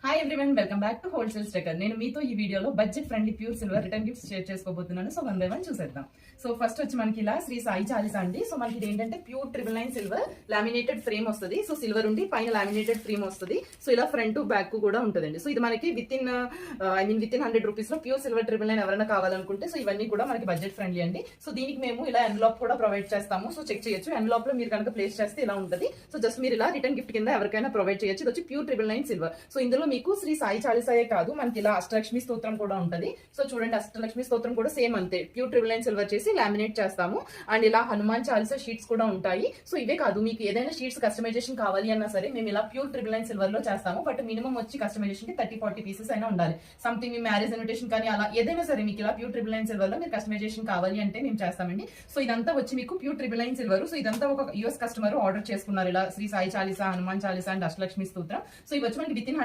Hi everyone, welcome back to wholesale stacker. నేను మీతో ఈ వీడియోలో budget friendly pure silver return gifts share చేసుకోబోతున్నాను. సో 1 by 1 చూసేద్దాం. సో ఫస్ట్ వచ్చి మనకి ఇలా శ్రీ సాయి చాలీసా అండి. సో మనకి ఇది ఏంటంటే ప్యూర్ 999 సిల్వర్ లామినేటెడ్ ఫ్రేమ్ వస్తుంది. సో సిల్వర్ ఉండి పైన లామినేటెడ్ ఫ్రేమ్ వస్తుంది. సో ఇలా ఫ్రంట్ బ్యాక్ కూడా ఉంటుందండి. సో ఇది మనకి విత్ ఇన్ 100 రూపీస్ లో ప్యూర్ సిల్వర్ 999 ఎవరైనా కావాలనుకుంటే సో ఇవన్నీ కూడా మనకి బడ్జెట్ ఫ్రెండ్లీ అండి. సో దీనికి మేము ఇలా ఎన్వలాప్ కూడా ప్రొవైడ్ చేస్తాము. సో చెక్ చేయొచ్చు. ఎన్వలాప్ లో మీరు కనుక ప్లేస్ చేస్తే ఇలా ఉంటుంది. సో జస్ట్ మీరు ఇలా రిటర్న్ గిఫ్ట్ కింద ఎవరికైనా ప్రొవైడ్ చేయొచ్చు. ఇది వచ్చి ప్యూర్ 999 సిల్వర్. సో ఇందులో మీకు శ్రీ సాయి చాలీసాయే కాదు, మనకి ఇలా అష్టలక్ష్మి స్తోత్రం కూడా ఉంటది. సో చూడండి, అష్టలక్ష్మి స్తోత్రం కూడా సేమ్ అంతే ప్యూర్ 999 సిల్వర్ చేసి లామినేట్ చేస్తాము. అండ్ ఇలా హనుమాన్ చాలీసా షీట్స్ కూడా ఉంటాయి. సో ఇవే కాదు, మీకు ఏదైనా షీట్స్ కస్టమైజేషన్ కావాలి అన్నా సరే మేము ఇలా ప్యూర్ 999 సిల్వర్ లో చేస్తాము. బట్ మినిమం వచ్చి కస్టమైజేషన్ కి 30-40 పీసెస్ అయినా ఉండాలి. సంథింగ్ మీ మ్యారేజ్ ఇన్విటేషన్ కానీ అలా ఏదైనా సరే మీకు ఇలా ప్యూర్ 999 సిల్వర్ లో మీరు కస్టమైజేషన్ కావాలి అంటే మేము చేస్తామండి. సో ఇదంతా వచ్చి మీకు ప్యూర్ 999 సిల్వర్. సో ఇదంతా ఒక యూఎస్ కస్టమర్ ఆర్డర్ చేసుకున్నారు ఇలా శ్రీ సాయి చాలీసా, హనుమాన్ చాలీసా అండ్ అష్టలక్ష్మి స్తోత్రం. సో ఇవి వచ్చి మనకి విత్ ఇన్